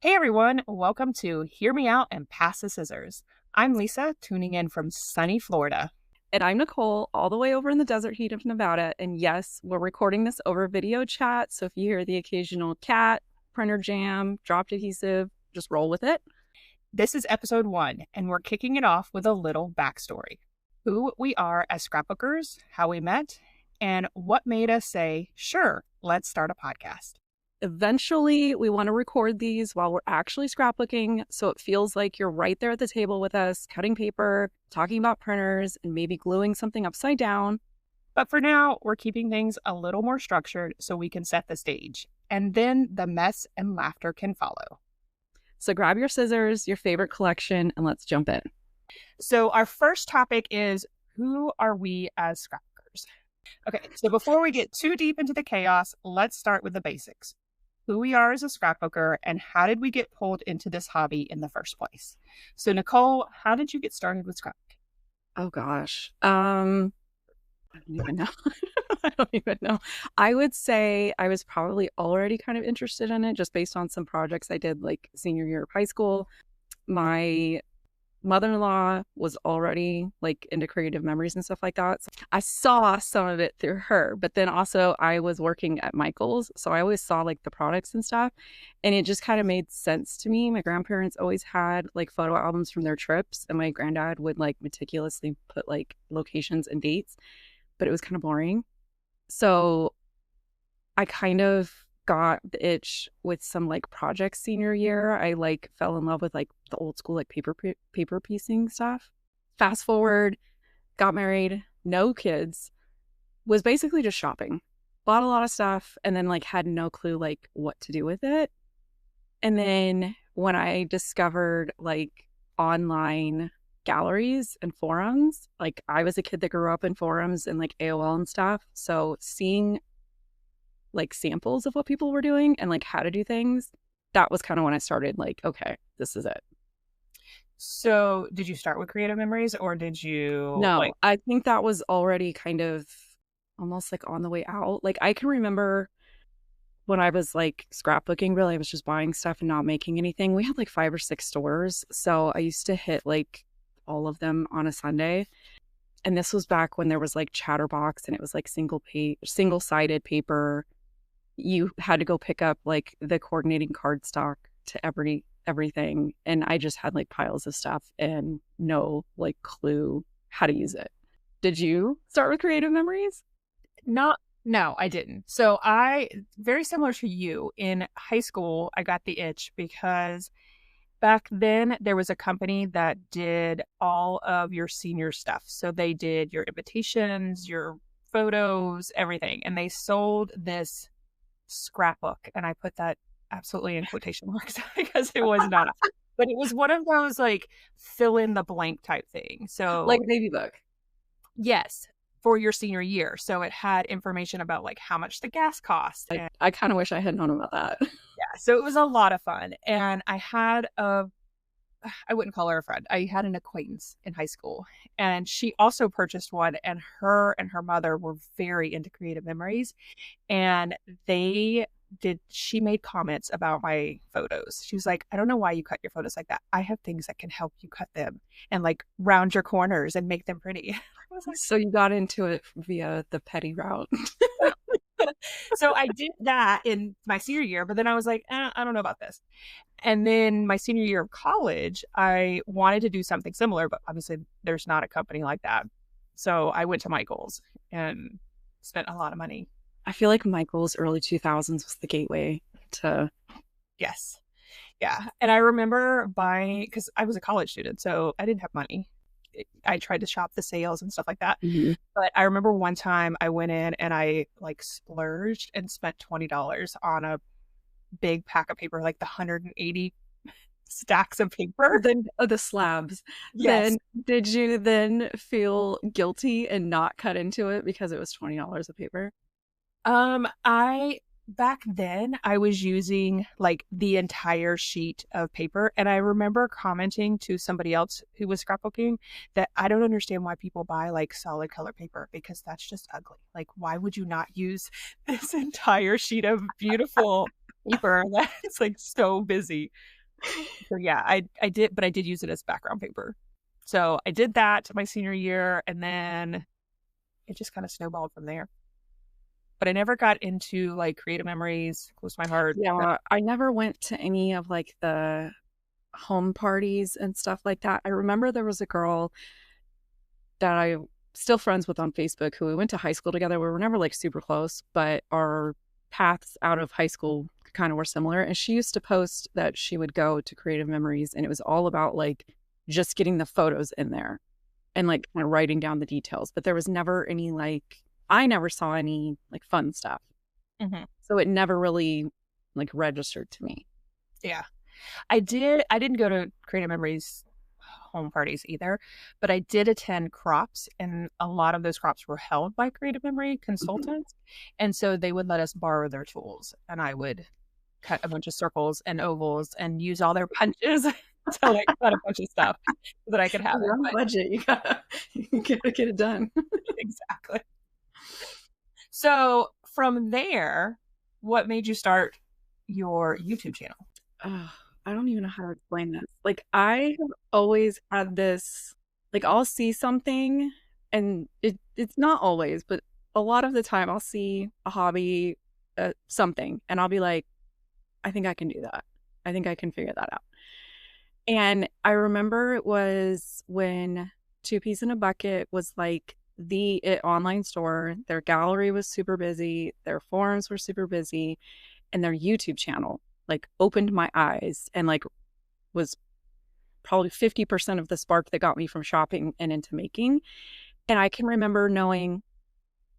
Hey everyone, welcome to Hear Me Out and Pass the Scissors. I'm Lisa, tuning in from sunny Florida. And I'm Nicole, all the way over in the desert heat of Nevada. And yes, we're recording this over video chat. So if you hear the occasional cat, printer jam, dropped adhesive, just roll with it. This is episode 1, and we're kicking it off with a little backstory. Who we are as scrapbookers, how we met, and what made us say, sure, let's start a podcast. Eventually, we want to record these while we're actually scrapbooking, so it feels like you're right there at the table with us, cutting paper, talking about printers, and maybe gluing something upside down. But for now, we're keeping things a little more structured so we can set the stage, and then the mess and laughter can follow. So grab your scissors, your favorite collection, and let's jump in. So our first topic is, who are we as scrapbookers? Okay, so before we get too deep into the chaos, let's start with the basics. Who we are as a scrapbooker, and how did we get pulled into this hobby in the first place? So Nicole, how did you get started with scrapbooking? Oh gosh. I don't even know. I don't even know. I would say I was probably already kind of interested in it just based on some projects I did like senior year of high school. My mother-in-law was already like into creative memories and stuff like that. So I saw some of it through her, but then also I was working at Michael's. So I always saw like the products and stuff. And it just kind of made sense to me. My grandparents always had like photo albums from their trips, and my granddad would like meticulously put like locations and dates, but it was kind of boring. So I kind of got the itch with some like projects senior year. I like fell in love with like the old school like paper piecing stuff. Fast forward, got married, no kids, was basically just shopping. Bought a lot of stuff and then like had no clue like what to do with it. And then when I discovered like online galleries and forums, like I was a kid that grew up in forums and like AOL and stuff. So seeing like samples of what people were doing and like how to do things, that was kind of when I started like, okay, this is it. So did you start with creative memories, or did you No, I think that was already kind of almost like on the way out. Like I can remember when I was like scrapbooking, really, I was just buying stuff and not making anything. We had like 5 or 6 stores. So I used to hit like all of them on a Sunday. And this was back when there was like Chatterbox and it was like single-sided paper. You had to go pick up like the coordinating cardstock to everything. And I just had like piles of stuff and no like clue how to use it. Did you start with creative memories? No, I didn't. So I, very similar to you, in high school, I got the itch because back then there was a company that did all of your senior stuff. So they did your invitations, your photos, everything. And they sold this scrapbook. And I put that absolutely in quotation marks because it was not, but it was one of those like fill in the blank type thing. So Like a baby book. yes, for your senior year. So it had information about like how much the gas cost. And I kind of wish I had known about that. yeah, so it was a lot of fun. And I had I wouldn't call her a friend. I had an acquaintance in high school, and she also purchased one, and her mother were very into creative memories, and she made comments about my photos. She was like, I don't know why you cut your photos like that. I have things that can help you cut them and like round your corners and make them pretty. I was like, So you got into it via the petty route. so I did that in my senior year, but then I was like, I don't know about this. And then my senior year of college, I wanted to do something similar, but obviously there's not a company like that. So I went to Michael's and spent a lot of money. I feel like Michael's early 2000s was the gateway to... Yes. Yeah. And I remember buying, because I was a college student, so I didn't have money. I tried to shop the sales and stuff like that. Mm-hmm. But I remember one time I went in and I like splurged and spent $20 on a big pack of paper, like the 180 stacks of paper. Then the slabs. Yes. Then did you then feel guilty and not cut into it because it was $20 of paper? Back then I was using like the entire sheet of paper, and I remember commenting to somebody else who was scrapbooking that I don't understand why people buy like solid color paper, because that's just ugly. Like, why would you not use this entire sheet of beautiful paper that's like so busy. So yeah, I did, but I did use it as background paper. So I did that my senior year, and then it just kind of snowballed from there. But I never got into like creative memories, close my heart. Yeah, I never went to any of like the home parties and stuff like that. I remember there was a girl that I'm still friends with on Facebook who we went to high school together. We were never like super close, but our paths out of high school kind of were similar. And she used to post that she would go to creative memories and it was all about like just getting the photos in there and like kind of writing down the details. But there was never any like, I never saw any like fun stuff. Mm-hmm. So it never really like registered to me. Yeah. I didn't go to creative memories home parties either, but I did attend crops, and a lot of those crops were held by creative memory consultants. And so they would let us borrow their tools, and I would cut a bunch of circles and ovals and use all their punches to like cut a bunch of stuff so that I could have You're it. on a budget. You gotta get it done. Exactly. So from there, what made you start your YouTube channel? Oh, I don't even know how to explain this. Like I have always had this, like I'll see something and it's not always, but a lot of the time I'll see a hobby, something, and I'll be like, I think I can do that. I think I can figure that out. And I remember it was when Two Peas in a Bucket was like the online store. Their gallery was super busy. Their forums were super busy. And their YouTube channel like opened my eyes and like was probably 50% of the spark that got me from shopping and into making. And I can remember knowing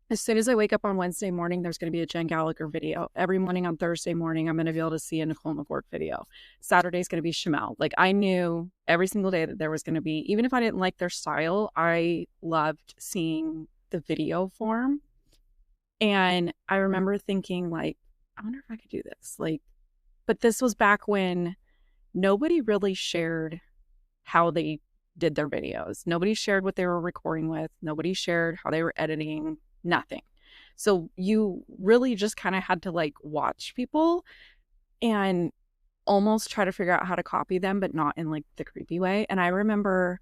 as soon as I wake up on Wednesday morning, there's going to be a Jen Gallagher video. Every morning on Thursday morning, I'm going to be able to see a Nicole McGork video. Saturday's going to be Shamel. Like I knew every single day that there was going to be, even if I didn't like their style, I loved seeing the video form. And I remember thinking like, I wonder if I could do this. Like, but this was back when nobody really shared how they did their videos. Nobody shared what they were recording with. Nobody shared how they were editing, nothing. So you really just kind of had to like watch people and almost try to figure out how to copy them, but not in like the creepy way. And I remember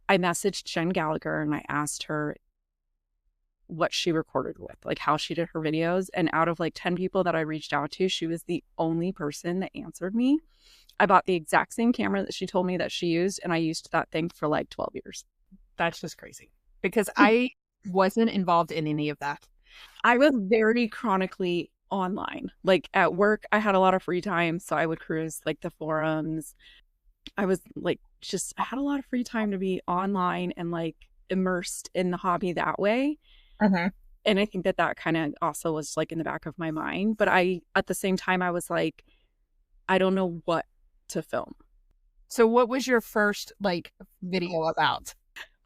I messaged Jen Gallagher and I asked her what she recorded with, like how she did her videos. And out of like 10 people that I reached out to, she was the only person that answered me. I bought the exact same camera that she told me that she used, and I used that thing for like 12 years. That's just crazy because I wasn't involved in any of that. I was very chronically online. Like at work, I had a lot of free time, so I would cruise like the forums. I was like, I had a lot of free time to be online and like immersed in the hobby that way. Mm-hmm. And I think that that kind of also was like in the back of my mind. But at the same time, I was like, I don't know what to film. So what was your first like video about?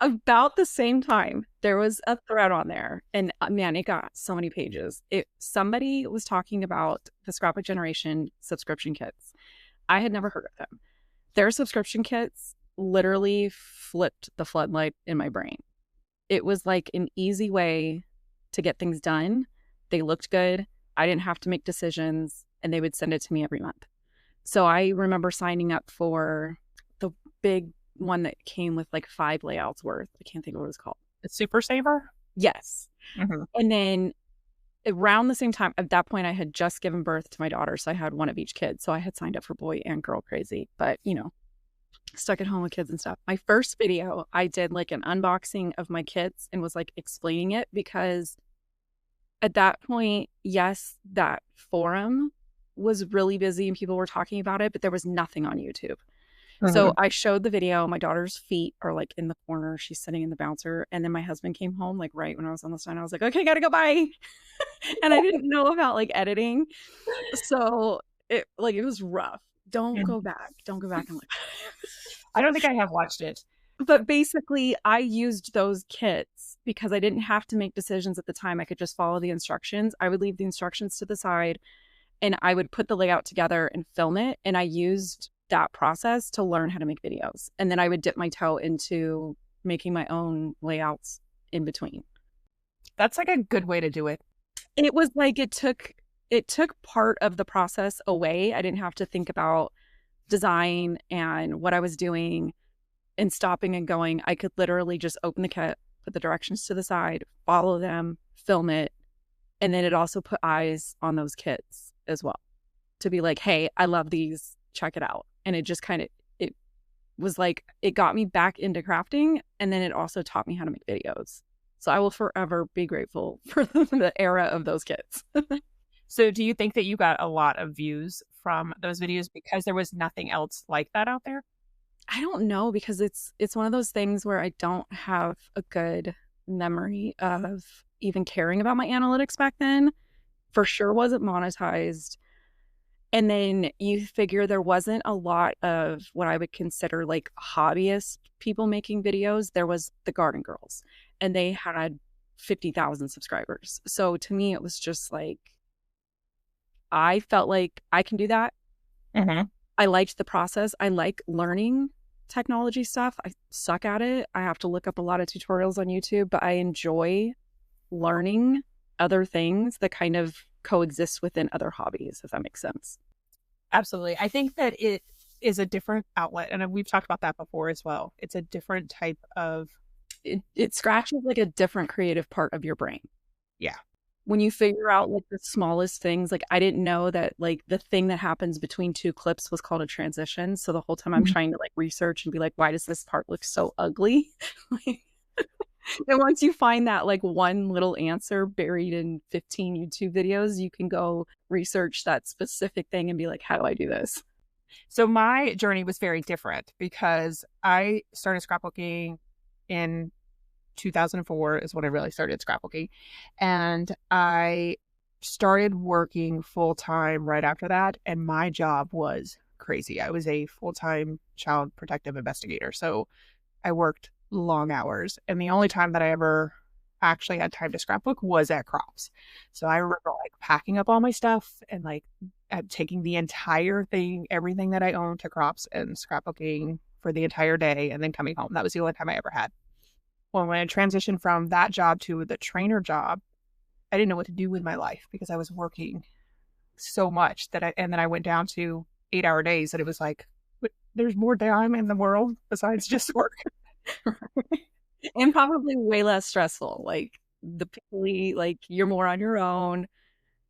About the same time, there was a thread on there, and man, it got so many pages. Somebody was talking about the Scrapbook Generation subscription kits. I had never heard of them. Their subscription kits literally flipped the floodlight in my brain. It was like an easy way to get things done. They looked good. I didn't have to make decisions, and they would send it to me every month. So I remember signing up for the big one that came with like 5 layouts worth. I can't think of what it was called. A Super Saver? Yes. Mm-hmm. And then around the same time, at that point, I had just given birth to my daughter. So I had one of each kid. So I had signed up for Boy and Girl Crazy, but stuck at home with kids and stuff. My first video, I did like an unboxing of my kits and was like explaining it because at that point, yes, that forum was really busy and people were talking about it, but there was nothing on YouTube. Mm-hmm. So I showed the video. My daughter's feet are like in the corner. She's sitting in the bouncer. And then my husband came home like right when I was on the sign. I was like, okay, gotta go, bye. And I didn't know about like editing. So it was rough. Don't go back. Don't go back and look. I don't think I have watched it. But basically, I used those kits because I didn't have to make decisions at the time. I could just follow the instructions. I would leave the instructions to the side and I would put the layout together and film it. And I used that process to learn how to make videos. And then I would dip my toe into making my own layouts in between. That's like a good way to do it. It was like it took it took part of the process away. I didn't have to think about design and what I was doing and stopping and going. I could literally just open the kit, put the directions to the side, follow them, film it. And then it also put eyes on those kids as well to be like, hey, I love these, check it out. And it just kind of, it was like, it got me back into crafting. And then it also taught me how to make videos. So I will forever be grateful for the era of those kids. So do you think that you got a lot of views from those videos because there was nothing else like that out there? I don't know, because it's one of those things where I don't have a good memory of even caring about my analytics back then. For sure wasn't monetized. And then you figure there wasn't a lot of what I would consider like hobbyist people making videos. There was the Garden Girls, and they had 50,000 subscribers. So to me, it was just like, I felt like I can do that. Mm-hmm. I liked the process. I like learning technology stuff. I suck at it. I have to look up a lot of tutorials on YouTube, but I enjoy learning other things that kind of coexist within other hobbies, if that makes sense. Absolutely. I think that it is a different outlet. And we've talked about that before as well. It's a different type of, It scratches like a different creative part of your brain. yeah. When you figure out like the smallest things, like I didn't know that like the thing that happens between two clips was called a transition. So the whole time I'm trying to like research and be like, why does this part look so ugly? Like, and once you find that like one little answer buried in 15 YouTube videos, you can go research that specific thing and be like, how do I do this? So my journey was very different because I started scrapbooking in 2004 is when I really started scrapbooking. And I started working full time right after that. And my job was crazy. I was a full time child protective investigator. So I worked long hours. And the only time that I ever actually had time to scrapbook was at crops. So I remember like packing up all my stuff and like taking the entire thing, everything that I owned to crops and scrapbooking for the entire day and then coming home. That was the only time I ever had. Well, when I transitioned from that job to the trainer job, I didn't know what to do with my life because I was working so much and then I went down to 8-hour days and it was like, there's more time in the world besides just work. And probably way less stressful. Like like you're more on your own.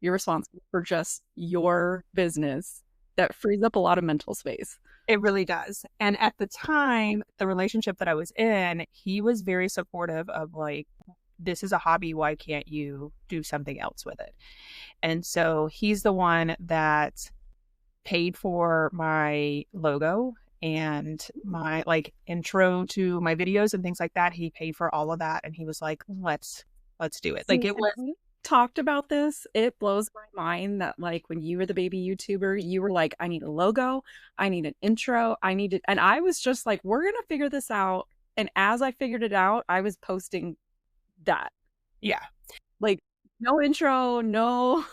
You're responsible for just your business. That frees up a lot of mental space. It really does. And at the time, the relationship that I was in, he was very supportive of like, this is a hobby. Why can't you do something else with it? And so he's the one that paid for my logo and my like intro to my videos and things like that. He paid for all of that. And he was like, let's do it. Like it was talked about this. It blows my mind that like when you were the baby YouTuber, you were like, I need a logo, I need an intro, I need it. And I was just like, we're gonna figure this out. And as I figured it out, I was posting that. Yeah. Like no intro, no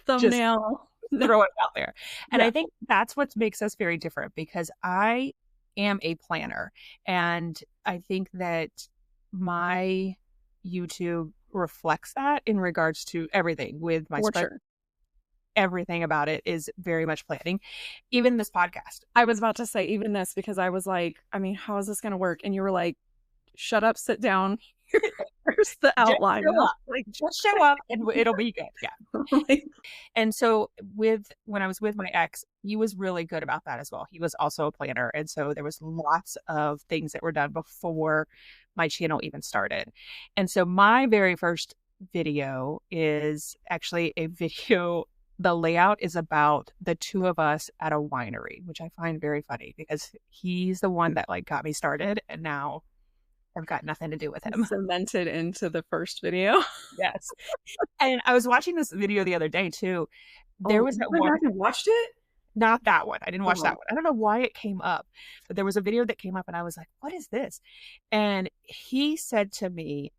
thumbnail. Throw it out there. And I think that's what makes us very different because I am a planner. And I think that my YouTube reflects that in regards to everything with my spreadsheet. Sure. Everything about it is very much planning. Even this podcast. I was about to say even this because I was like, I mean, how is this going to work? And you were like, shut up, sit down. Here's the outline. Just show up and it'll be good. Yeah. And so when I was with my ex, he was really good about that as well. He was also a planner. And so there was lots of things that were done before my channel even started. And so my very first video is actually a video. The layout is about the two of us at a winery, which I find very funny because he's the one that like got me started. And now I've got nothing to do with him. Cemented into the first video. Yes. And I was watching this video the other day too. There was that one. You watched it? Not that one. I didn't watch that one. I don't know why it came up, but there was a video that came up and I was like, what is this? And he said to me,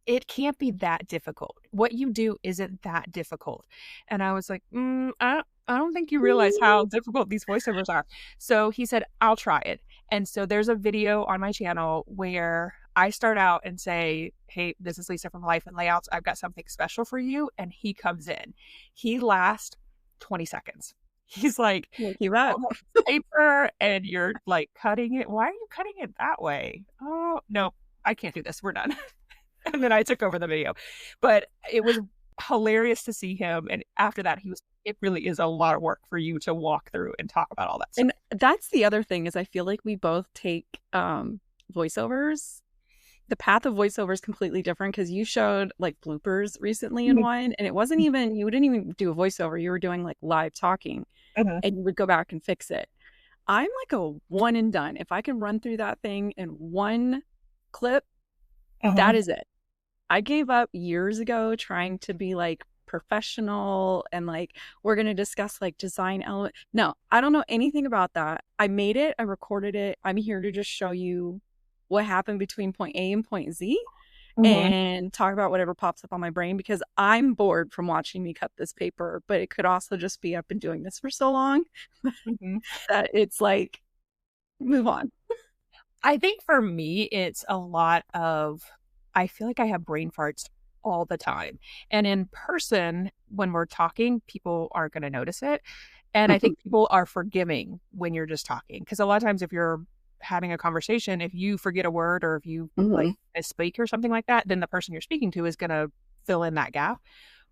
it can't be that difficult. What you do isn't that difficult. And I was like, I don't think you realize how difficult these voiceovers are. So he said, I'll try it. And so there's a video on my channel where I start out and say, "Hey, this is Lisa from Life and Layouts. I've got something special for you." And he comes in. He lasts 20 seconds. He's like, Look you up. "Oh, paper," and you're like cutting it. Why are you cutting it that way? Oh, no, I can't do this. We're done. And then I took over the video. But it was hilarious to see him. And after that, it really is a lot of work for you to walk through and talk about all that stuff. And that's the other thing is I feel like we both take voiceovers. The path of voiceover is completely different because you showed like bloopers recently in one, and it wasn't even, you didn't even do a voiceover. You were doing like live talking Uh-huh. and you would go back and fix it. I'm like a one and done. If I can run through that thing in one clip, Uh-huh. that is it. I gave up years ago trying to be like professional and like we're going to discuss like design element. No, I don't know anything about that. I made it, I recorded it. I'm here to just show you what happened between point A and point Z Mhm. and talk about whatever pops up on my brain because I'm bored from watching me cut this paper, but it could also just be I've been doing this for so long Mhm. that it's like move on. I think for me, it's a lot of, I feel like I have brain farts all the time. And in person, when we're talking, people aren't going to notice it. And I think people are forgiving when you're just talking. Because a lot of times, if you're having a conversation, if you forget a word or if you like Mhm. misspeak or something like that, then the person you're speaking to is going to fill in that gap.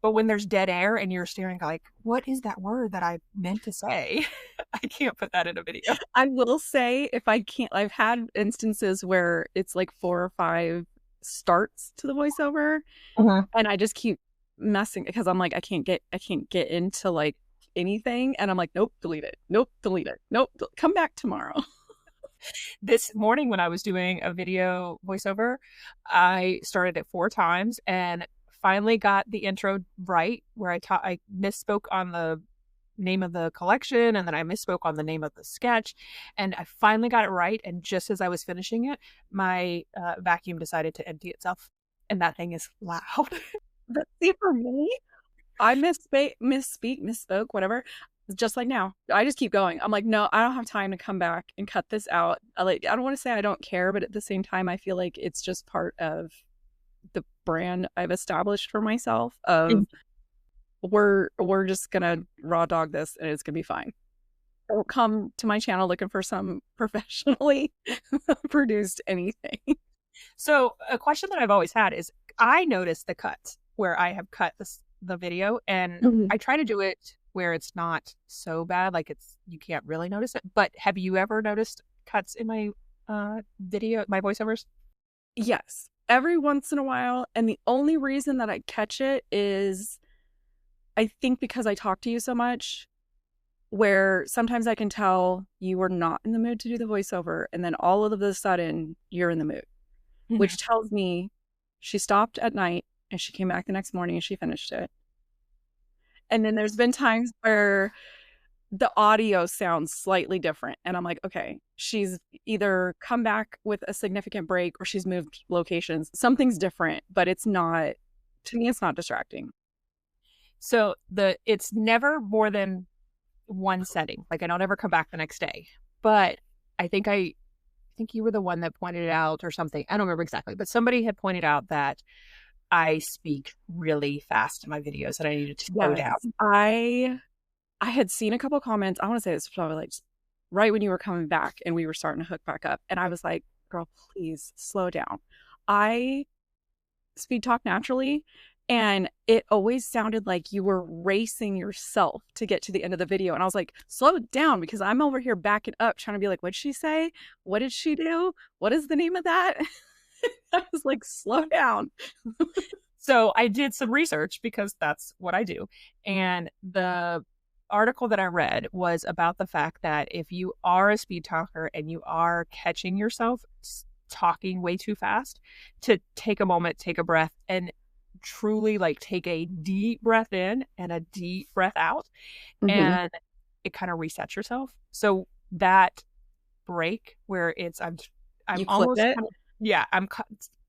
But when there's dead air and you're staring like, what is that word that I meant to say? I can't put that in a video. I will say if I can't, I've had instances where it's like 4 or 5 starts to the voiceover Uh-huh. and I just keep messing because I'm like I can't get into like anything and I'm like nope, delete it. Nope, delete it. Nope, come back tomorrow. This morning when I was doing a video voiceover, I started it 4 times and finally got the intro right where I misspoke on the name of the collection and then I misspoke on the name of the sketch and I finally got it right and just as I was finishing it, my vacuum decided to empty itself and that thing is loud. But see for me, I misspoke, whatever. Just like now, I just keep going. I'm like, no, I don't have time to come back and cut this out. I don't want to say I don't care, but at the same time, I feel like it's just part of the brand I've established for myself. Of we're just gonna raw dog this, and it's gonna be fine. Don't come to my channel looking for some professionally produced anything. So a question that I've always had is I notice the cuts where I have cut the video and Mhm. I try to do it where it's not so bad, like it's you can't really notice it. But have you ever noticed cuts in my video, my voiceovers? Yes, every once in a while, and the only reason that I catch it is I think because I talk to you so much, where sometimes I can tell you were not in the mood to do the voiceover, and then all of a sudden you're in the mood, Mhm. which tells me she stopped at night and she came back the next morning and she finished it. And then there's been times where the audio sounds slightly different, and I'm like, okay, she's either come back with a significant break or she's moved locations. Something's different, but it's not, to me, it's not distracting. So it's never more than one setting. Like I don't ever come back the next day. But I think you were the one that pointed it out or something. I don't remember exactly, but somebody had pointed out that I speak really fast in my videos and I needed to slow down. Yes. I had seen a couple comments. I want to say this was probably like right when you were coming back and we were starting to hook back up. And I was like, girl, please slow down. I speed talk naturally. And it always sounded like you were racing yourself to get to the end of the video. And I was like, slow down because I'm over here backing up trying to be like, what'd she say? What did she do? What is the name of that? I was like, slow down. So I did some research because that's what I do. And the article that I read was about the fact that if you are a speed talker and you are catching yourself talking way too fast, to take a moment, take a breath, and truly like take a deep breath in and a deep breath out. Mhm. And it kind of resets yourself. So that break where I'm You clip almost it. kind of, yeah,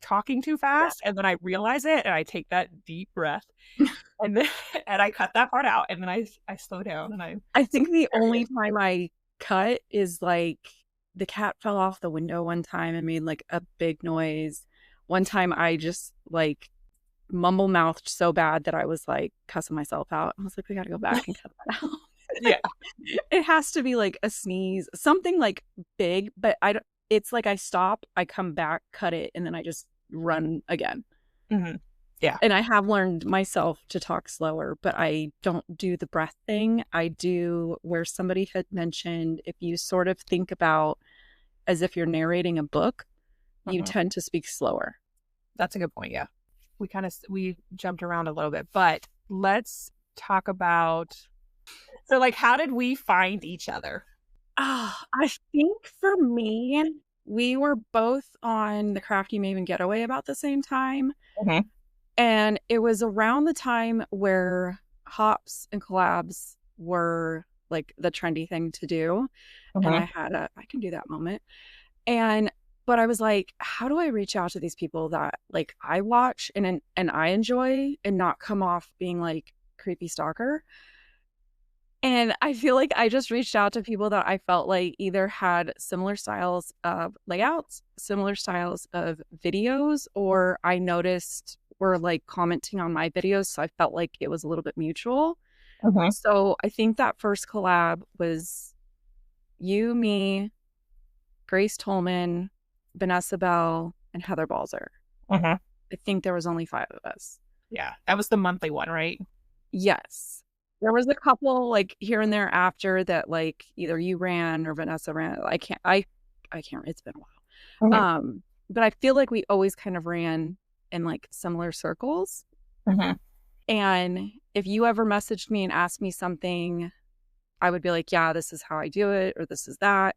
talking too Yeah. fast and then I realize it and I take that deep breath and then and I cut that part out and then I slow down and I I so think the there it only is. time I cut is like the cat fell off the window one time and made like a big noise. One time I just like mumble mouthed so bad that I was like cussing myself out. I was like, we got to go back and cut that out. Yeah. It has to be like a sneeze, something like big, but I don't, it's like I stop, I come back, cut it, and then I just run again. Hmm. Yeah. And I have learned myself to talk slower, but I don't do the breath thing. I do where somebody had mentioned if you sort of think about as if you're narrating a book, you Hmm. tend to speak slower. That's a good point. Yeah. We jumped around a little bit, but let's talk about, so like, how did we find each other? I think for me, we were both on the Crafty Maven Getaway about the same time. Hmm. And it was around the time where hops and collabs were like the trendy thing to do. And Hmm. I had I can do that moment. And but I was like, how do I reach out to these people that like I watch and I enjoy and not come off being like creepy stalker? And I feel like I just reached out to people that I felt like either had similar styles of layouts, similar styles of videos, or I noticed were like commenting on my videos. So I felt like it was a little bit mutual. Hmm. So I think that first collab was you, me, Grace Tolman, Vanessa Bell, and Heather Balzer. Hmm. I think there was only 5 of us. Yeah. That was the monthly one, right? Yes. There was a couple like here and there after that like either you ran or Vanessa ran. I can't, it's been a while. Hmm. But I feel like we always kind of ran in like similar circles. Hmm. And if you ever messaged me and asked me something, I would be like, yeah, this is how I do it, or this is that.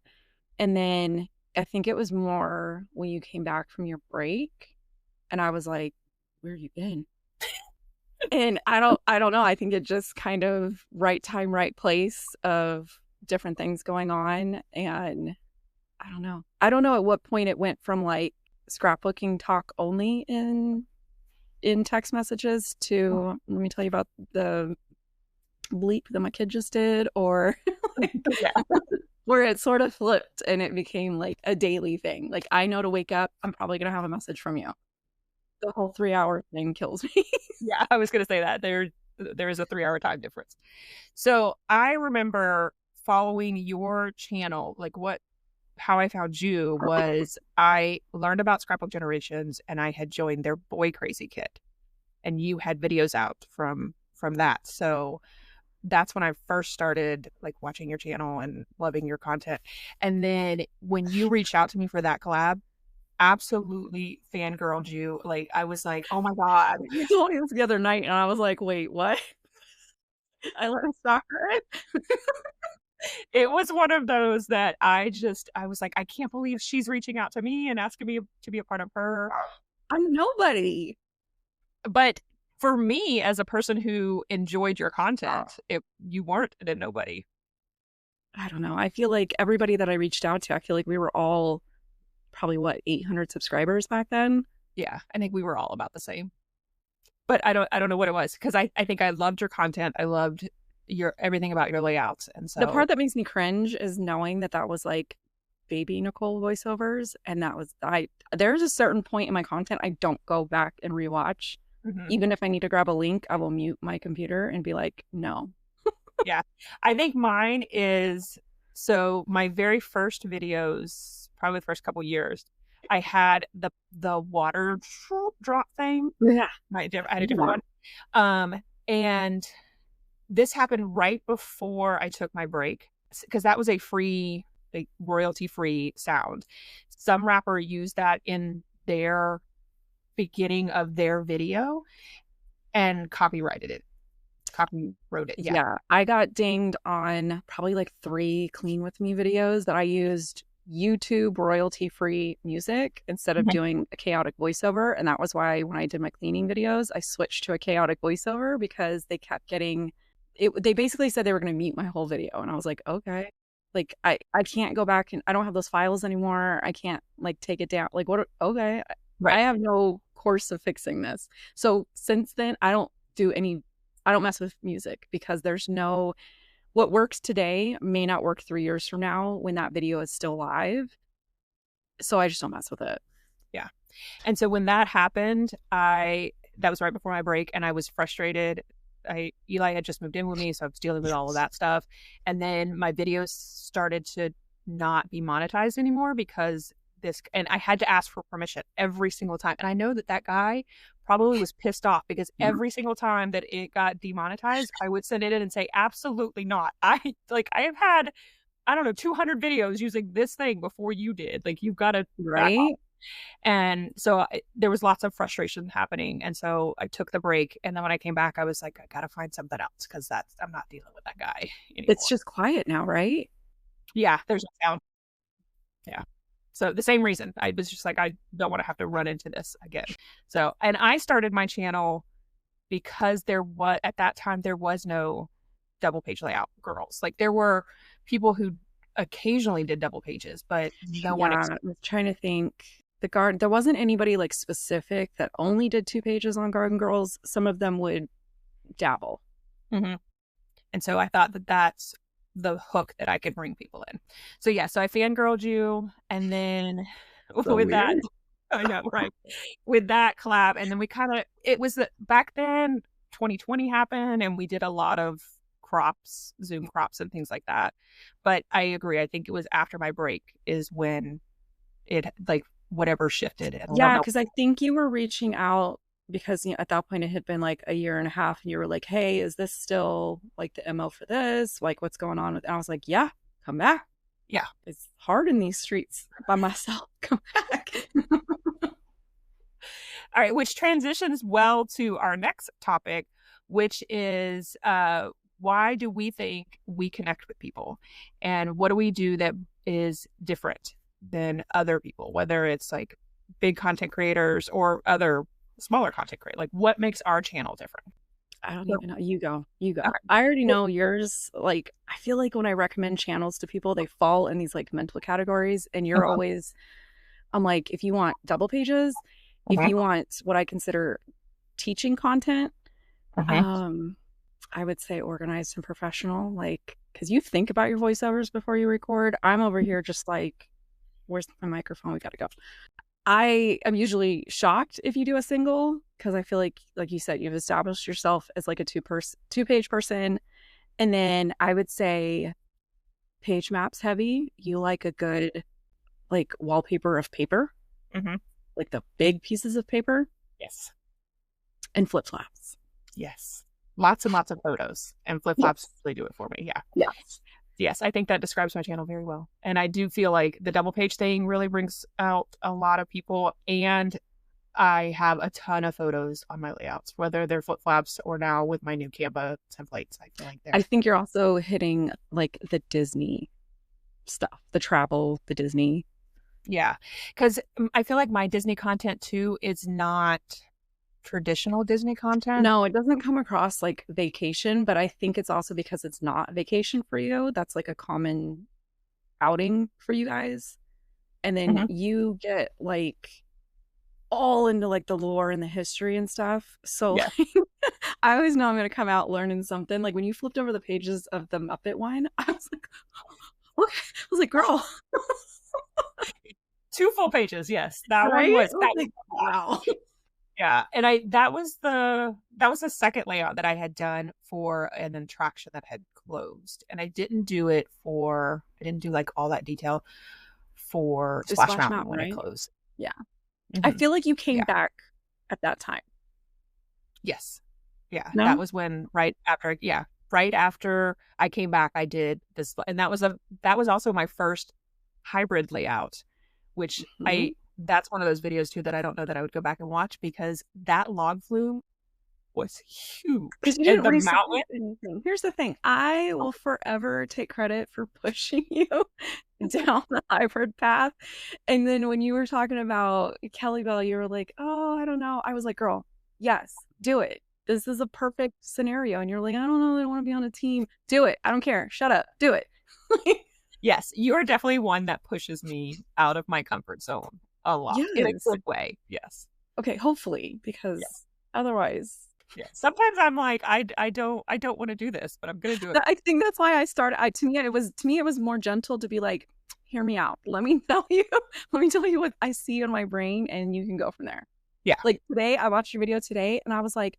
And then I think it was more when you came back from your break and I was like, where have you been? And I don't know. I think it just kind of right time, right place of different things going on. And I don't know. I don't know at what point it went from like scrapbooking talk only in text messages to let me tell you about the bleep that my kid just did, or Yeah. where it sort of flipped and it became like a daily thing. Like I know to wake up, I'm probably gonna have a message from you. The whole 3 hour thing kills me. Yeah. I was going to say that there is a 3 hour time difference. So I remember following your channel, like how I found you was I learned about Scrapbook Generations and I had joined their Boy Crazy Kit, and you had videos out from that. So that's when I first started like watching your channel and loving your content. And then when you reached out to me for that collab, absolutely fangirled you. Like I was like, oh my God. You told me this the other night and I was like, wait, what? I let a stalker in? It was one of those that I was like, I can't believe she's reaching out to me and asking me to be a part of her. I'm nobody. But for me, as a person who enjoyed your content, you weren't a nobody. I don't know. I feel like everybody that I reached out to, I feel like we were all probably what, 800 subscribers back then. Yeah, I think we were all about the same. But I don't know what it was, because I think I loved your content. I loved your everything about your layouts. And The so part that makes me cringe is knowing that that was like baby Nicole voiceovers. And that was, there's a certain point in my content I don't go back and rewatch. mhm. Even if I need to grab a link, I will mute my computer and be like, no. Yeah. I think mine is, so my very first videos, probably the first couple years, I had the water drop thing. Yeah. I had a different one. And this happened right before I took my break, because that was a free, like royalty free sound. Some rapper used that in their beginning of their video and copyrighted it. Copywrote it. Yeah. Yeah, I got dinged on probably like 3 Clean With Me videos that I used YouTube royalty free music instead of Mhm. doing a chaotic voiceover. And that was why when I did my cleaning videos, I switched to a chaotic voiceover because they kept getting it. They basically said they were going to mute my whole video. And I was like, okay. Like I can't go back and I don't have those files anymore. I can't like take it down. Like what? Okay. I Right. have no course of fixing this. So since then, I don't mess with music because there's no what works today may not work 3 years from now when that video is still live. So I just don't mess with it. Yeah. And so when that happened, that was right before my break, and I was frustrated. Eli had just moved in with me, so I was dealing with all of that stuff. And then my videos started to not be monetized anymore because and I had to ask for permission every single time. And I know that guy probably was pissed off because every single time that it got demonetized, I would send it in and say, absolutely not. I have had, I don't know, 200 videos using this thing before you did. Like, you've got to back off. Right? And so there was lots of frustration happening. And so I took the break. And then when I came back, I was like, I got to find something else because I'm not dealing with that guy anymore. It's just quiet now, right? Yeah, there's no sound. Yeah. So the same reason. I was just like, I don't want to have to run into this again. So, and I started my channel because at that time, there was no double page layout girls. Like, there were people who occasionally did double pages, but no one. I was trying to think. There wasn't anybody like specific that only did 2 pages on Garden Girls. Some of them would dabble. Mm-hmm. And so I thought that that's the hook that I could bring people in. So yeah, so I fangirled you, and then So with weird. that, I know, right? With that collab, and then we it was back then 2020 happened, and we did a lot of crops, Zoom crops, and things like that. But I agree. I think it was after my break is when it whatever shifted. Yeah, because I think you were reaching out because at that point it had been like a year and a half, and you were like, "Hey, is this still like the MO for this? Like, what's going on with?" And I was like, "Yeah, come back. Yeah, it's hard in these streets by myself. Come back." All right, which transitions well to our next topic, which is why do we think we connect with people, and what do we do that is different than other people, whether it's like big content creators or other smaller content creators? Like, what makes our channel different? I don't even know. You go. Okay. I already know yours. Like, I feel like when I recommend channels to people, they fall in these like mental categories, and you're always, I'm like, if you want double pages, if you want what I consider teaching content, I would say organized and professional, like, because you think about your voiceovers before you record. I'm over here just like, where's my microphone? We got to go. I am usually shocked if you do a single, because I feel like you said, you've established yourself as like a 2-page person. And then I would say page maps heavy. You like a good like wallpaper of paper, like the big pieces of paper. Yes. And flip-flops. Yes. Lots and lots of photos, and flip-flops really do it for me. Yeah. Yes, I think that describes my channel very well. And I do feel like the double page thing really brings out a lot of people. And I have a ton of photos on my layouts, whether they're flip-flops or now with my new Canva templates. I feel like I think you're also hitting like the Disney stuff, the travel, the Disney. Yeah, because I feel like my Disney content too is not traditional Disney content. No, it doesn't come across like vacation, but I think it's also because it's not vacation for you. That's like a common outing for you guys. And then you get like all into like the lore and the history and stuff. So like, I always know I'm going to come out learning something. Like when you flipped over the pages of the Muppet one, I was like, look, I was like, girl. 2 full pages. Yes. That one was, like, wow. Yeah. And that was the second layout that I had done for an attraction that had closed. And I didn't do like all that detail for Splash Mountain when it closed. Yeah. I feel like you came back at that time. Yes. Yeah. No? That was when right after I came back, I did this. And that was also my first hybrid layout, which that's one of those videos too that I don't know that I would go back and watch, because that log flume was huge. Because you didn't recycle anything. Here's the thing. I will forever take credit for pushing you down the hybrid path. And then when you were talking about Kelly Bell, you were like, oh, I don't know. I was like, girl, yes, do it. This is a perfect scenario. And you're like, I don't know. I don't want to be on a team. Do it. I don't care. Shut up. Do it. Yes, you are definitely one that pushes me out of my comfort zone a lot in a good way. Yes. Okay, hopefully, because otherwise Yeah. Sometimes I'm like, I don't want to do this, but I'm gonna do it. I think that's why I started. To me, it was more gentle to be like, hear me out. Let me tell you, let me tell you what I see in my brain, and you can go from there. Yeah. Like today, I watched your video today, and I was like,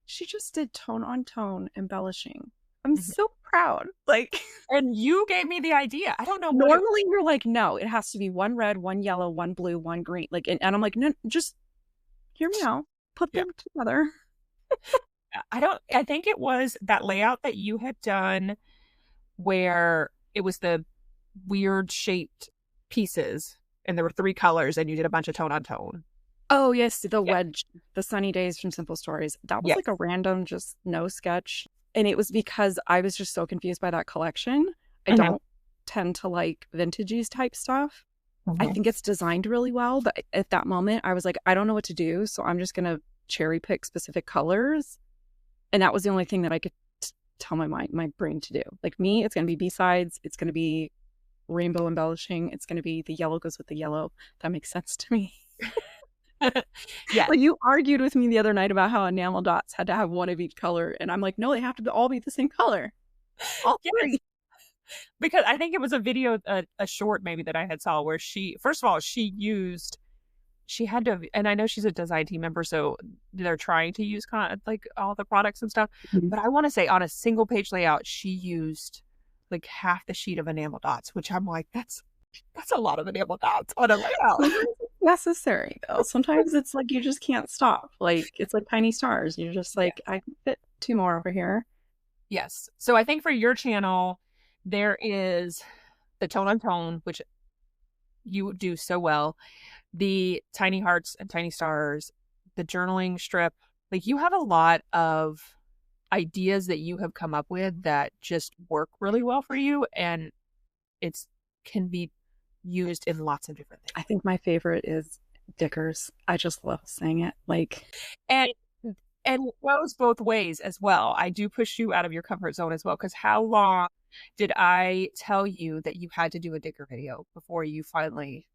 she just did tone on tone embellishing. I'm Mhm. so proud. Like And you gave me the idea. I don't know what it normally you're like, no, it has to be one red, one yellow, one blue, one green. Like, and I'm like, no, just hear me out. Put yeah. them together. I think it was that layout that you had done where it was the weird shaped pieces and there were three colors and you did a bunch of tone on tone. Oh yes, the Yeah. wedge, the sunny days from Simple Stories. That was Yes. like a random, just no sketch. And it was because I was just so confused by that collection. I Mhm. don't tend to like vintages type stuff. I Mhm. think it's designed really well, but at that moment I was like, I don't know what to do, so I'm just gonna cherry pick specific colors. And that was the only thing that I could tell my brain to do. Like me, it's gonna be B-sides, it's gonna be rainbow embellishing, it's gonna be the yellow goes with the yellow. That makes sense to me. Yes. Like you argued with me the other night about how enamel dots had to have one of each color, and I'm like, no, they have to all be the same color. All Yes. three. Because I think it was a video, a short maybe that I had saw where first of all, she had to, and I know she's a design team member, so they're trying to use like all the products and stuff. Mhm. But I want to say on a single page layout, she used like half the sheet of enamel dots, which I'm like, that's a lot of enamel dots on a layout. Sometimes it's necessary though. Sometimes it's like you just can't stop. Like it's like tiny stars. You're just Yeah. like, I can fit two more over here. Yes. So I think for your channel, there is the tone on tone, which you do so well, the tiny hearts and tiny stars, the journaling strip. Like you have a lot of ideas that you have come up with that just work really well for you and it's can be used in lots of different I things. think my favorite is Dickers. I just love saying it. Like, And it goes both ways as well. I do push you out of your comfort zone as well because how long did I tell you that you had to do a Dicker video before you finally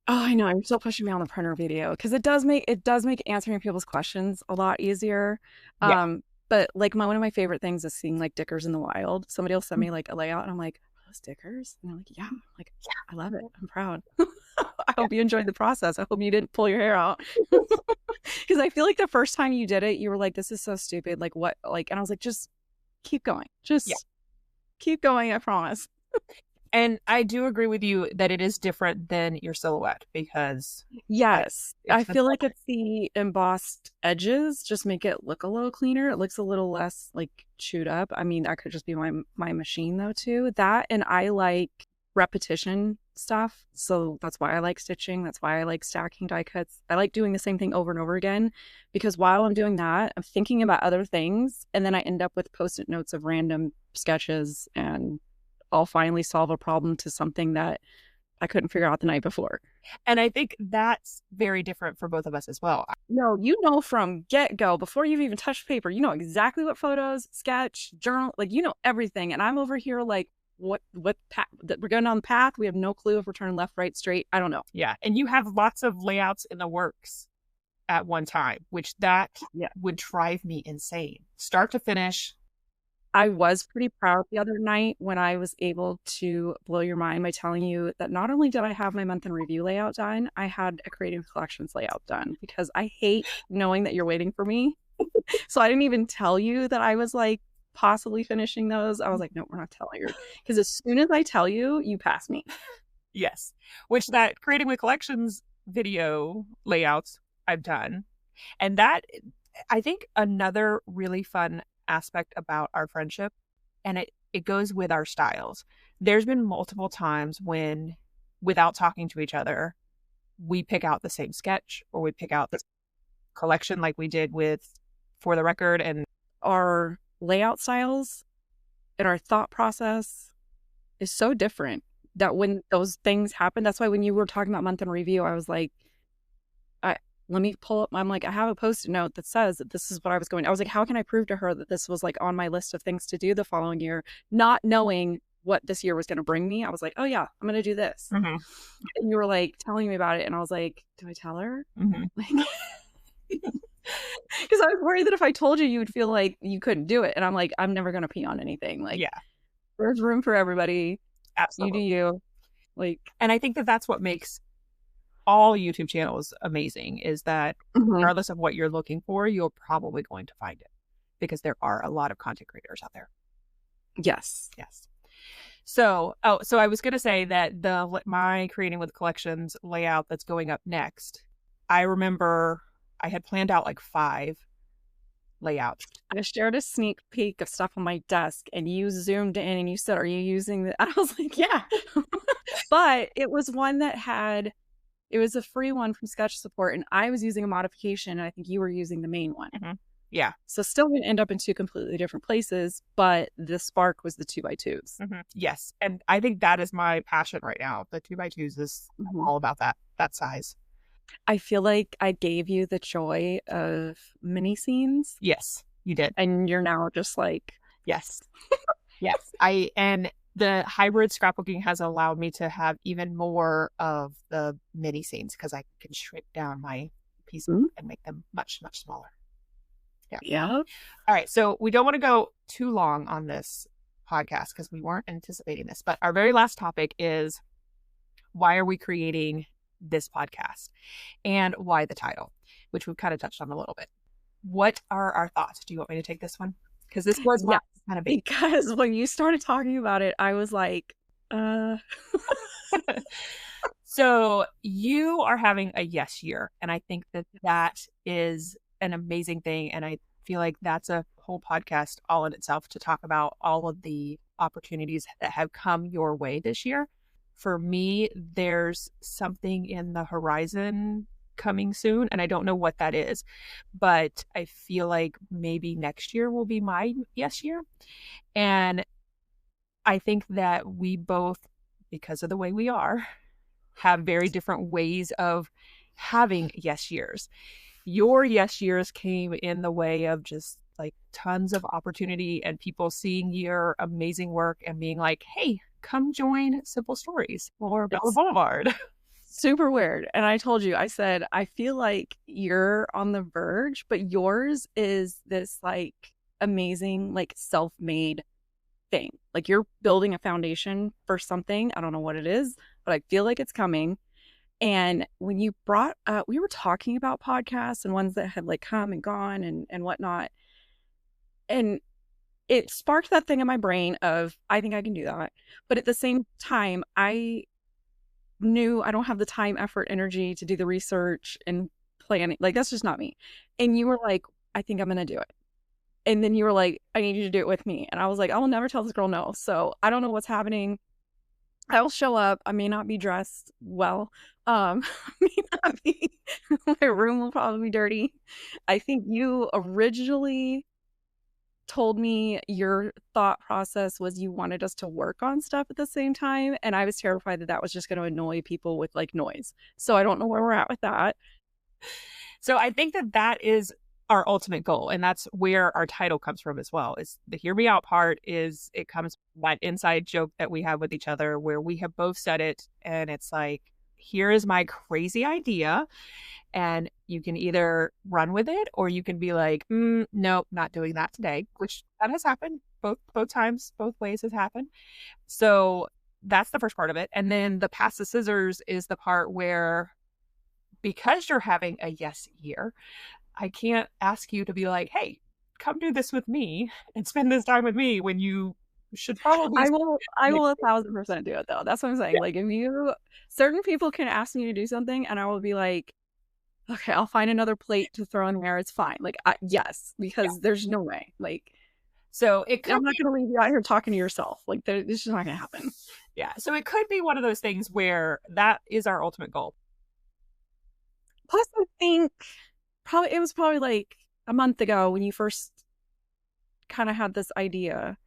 oh, I know. You're still pushing me on the printer video because it does make answering people's questions a lot easier. yeah. But like one of my favorite things is seeing like Dickers in the wild. Somebody will send me like a layout and I'm like, "Are those Dickers?" And they're like, yeah. I'm like, I love it. I'm proud. I Yeah. hope you enjoyed the process. I hope you didn't pull your hair out. Because I feel like the first time you did it, you were like, this is so stupid. Like what like and I was like, just keep going. Yeah. Just keep going, I promise. And I do agree with you that it is different than your silhouette because I, Yes. I it's the feel like it's the embossed edges just make it look a little cleaner. It looks a little less like chewed up. I mean, that could just be my machine though too. That and I like repetition stuff. So that's why I like stitching. That's why I like stacking die cuts. I like doing the same thing over and over again because while I'm doing that, I'm thinking about other things and then I end up with post-it notes of random sketches and I'll finally solve a problem to something that I couldn't figure out the night before. and I think that's very different for both of us as well. No, you know from get go, before you've even touched paper, you know exactly what photos, sketch, journal, like you know everything. And I'm over here like, what path that we're going down the path? We have no clue if we're turning left, right, straight. I don't know. Yeah. And you have lots of layouts in the works at one time, which that Yeah. would drive me insane. Start to finish. I was pretty proud the other night when I was able to blow your mind by telling you that not only did I have my month in review layout done, I had a creative collections layout done because I hate knowing that you're waiting for me. So I didn't even tell you that I was like possibly finishing those. I was like, no, we're not telling you. Because as soon as I tell you, you pass me. Yes. Which that creating with collections video layouts I've done. And that I think another really fun aspect about our friendship and it goes with our styles. There's been multiple times when without talking to each other, we pick out the same sketch or we pick out the collection like we did with For the Record and Our layout styles and our thought process is so different that when those things happen, that's why when you were talking about month in review, I was like, let me pull up. I'm like, I have a post-it note that says that this is what I was going. I was like, how can I prove to her that this was like on my list of things to do the following year, not knowing what this year was going to bring me? I was like, oh yeah, I'm going to do this. Mhm. And you were like telling me about it, and I was like, do I tell her? Mhm. Like, Because I was worried that if I told you, you would feel like you couldn't do it. And I'm like, I'm never going to pee on anything. Like, Yeah, there's room for everybody. You do absolutely. you. Like, And I think that that's what makes all YouTube channels amazing is that mhm. regardless of what you're looking for, you're probably going to find it because there are a lot of content creators out there. Yes. Yes. So, so I was going to say that my creating with collections layout that's going up next, I remember I had planned out like 5 layouts. I shared a sneak peek of stuff on my desk and you zoomed in and you said, "Are you using the?" I was like, "Yeah." But it was one that had, it was a free one from Sketch Support and I was using a modification and I think you were using the main one. Mm-hmm. Yeah. So still going to end up in 2 completely different places, but the spark was the 2x2s. Mm-hmm. Yes. And I think that is my passion right now. The 2x2s is Mhm. all about that size. I feel like I gave you the joy of mini scenes Yes, you did. and you're now just like, Yes. Yes. And the hybrid scrapbooking has allowed me to have even more of the mini scenes because I can shrink down my pieces "Mm, and make them much, much smaller. Yeah. yeah." All right. So we don't want to go too long on this podcast because we weren't anticipating this. But our very last topic is why are we creating this podcast and why the title, which we've kind of touched on a little bit. What are our thoughts? Do you want me to take this one? Because this was my Yeah. kind of big. Because when you started talking about it, I was like, So you are having a yes year. And I think that that is an amazing thing. And I feel like that's a whole podcast all in itself to talk about all of the opportunities that have come your way this year. For me, there's something in the horizon coming soon. And I don't know what that is, but I feel like maybe next year will be my yes year. And I think that we both, because of the way we are, have very different ways of having yes years. Your yes years came in the way of just like tons of opportunity and people seeing your amazing work and being like, hey, come join Simple Stories or Bella it's Boulevard. super weird. And I told you, I said, I feel like you're on the verge, but yours is this like amazing, like self-made thing. Like you're building a foundation for something. I don't know what it is, but I feel like it's coming. And when you brought we were talking about podcasts and ones that had like come and gone and whatnot. And it sparked that thing in my brain of I think I can do that. But at the same time, I knew I don't have the time, effort, energy to do the research and planning. Like that's just not me. And you were like, I think I'm gonna do it. And then you were like, I need you to do it with me. And I was like, I will never tell this girl no. So I don't know what's happening. I will show up. I may not be dressed well. May not be. My room will probably be dirty. I think you originally told me your thought process was you wanted us to work on stuff at the same time, and I was terrified that that was just going to annoy people with like noise. So I don't know where we're at with that. So I think that that is our ultimate goal. And that's where our title comes from as well. Is the hear me out part is it comes from that inside joke that we have with each other where we have both said it and it's like, here is my crazy idea. And you can either run with it or you can be like, nope, not doing that today, which that has happened both times, both ways has happened. So that's the first part of it. And then the pass the scissors is the part where because you're having a yes year, I can't ask you to be like, hey, come do this with me and spend this time with me when you should probably. I will 1,000% do it though. That's what I'm saying. Like if you certain people can ask me to do something and I will be like, okay, I'll find another plate to throw in there. It's fine. Like yes, Yeah. because there's no way. Like So it could I'm not be, gonna leave you out here talking to yourself. Like this is not gonna happen. yeah. So it could be one of those things where that is our ultimate goal. Plus I think probably it was probably like a month ago when you first kind of had this idea.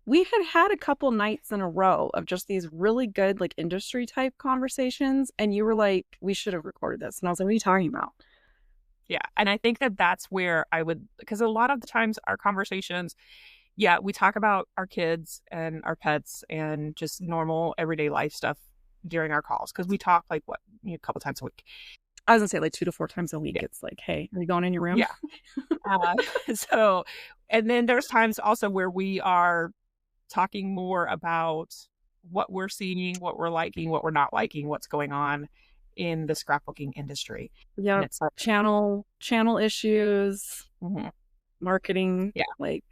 We had had a couple nights in a row of just these really good like industry type conversations and you were like we should have recorded this and I was like what are you talking about? Yeah. And I think that that's where I would, because a lot of the times our conversations, yeah, we talk about our kids and our pets and just normal everyday life stuff during our calls because we talk like what, a couple times a week. I was gonna say like 2 to 4 times a week. Yeah. It's like, hey, are you going in your room? Yeah. Uh, so, and then there's times also where we are talking more about what we're seeing, what we're liking, what we're not liking, what's going on in the scrapbooking industry. And Yep. it's like, Channel issues, mhm, marketing, yeah. like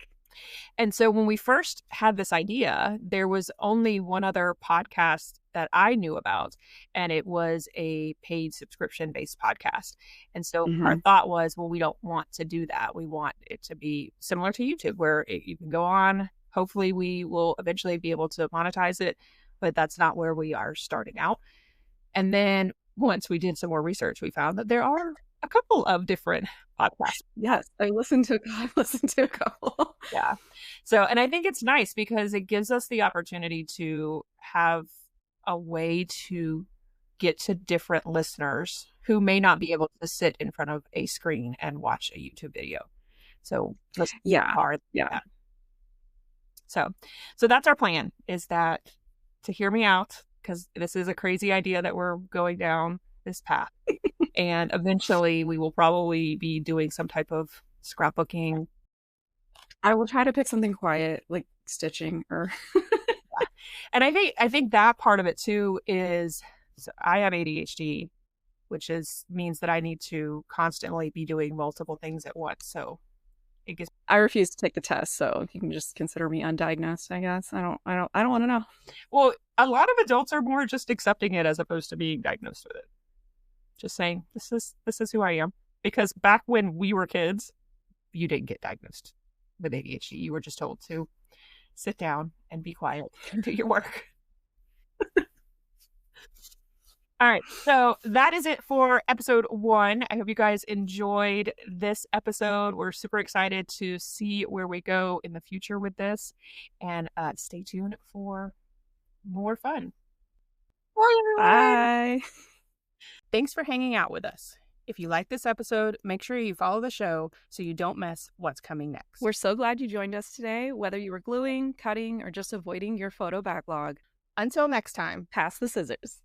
And so when we first had this idea, there was only one other podcast that I knew about, and it was a paid subscription based podcast. And so our mhm. thought was, well, we don't want to do that. We want it to be similar to YouTube, where you can go on. Hopefully, we will eventually be able to monetize it, but that's not where we are starting out. And then once we did some more research, we found that there are a couple of different podcasts. Yes, I listened to a couple. Yeah. So, and I think it's nice because it gives us the opportunity to have a way to get to different listeners who may not be able to sit in front of a screen and watch a YouTube video. So, listen to the Yeah. car. Yeah. Yeah. So, so that's our plan, is that to hear me out, because this is a crazy idea that we're going down this path. And eventually we will probably be doing some type of scrapbooking. I will try to pick something quiet, like stitching or And I think that part of it too is, so I have ADHD, which is means that I need to constantly be doing multiple things at once. So it gets, I refuse to take the test, so you can just consider me undiagnosed, I guess. I don't want to know. well, a lot of adults are more just accepting it as opposed to being diagnosed with it. Just saying, this is who I am. Because back when we were kids, you didn't get diagnosed with ADHD. You were just told to sit down and be quiet and do your work. All right. So that is it for episode 1. I hope you guys enjoyed this episode. We're super excited to see where we go in the future with this. And stay tuned for more fun. Bye, everyone. Bye. Thanks for hanging out with us. If you like this episode, make sure you follow the show so you don't miss what's coming next. We're so glad you joined us today, whether you were gluing, cutting, or just avoiding your photo backlog. Until next time. Pass the scissors.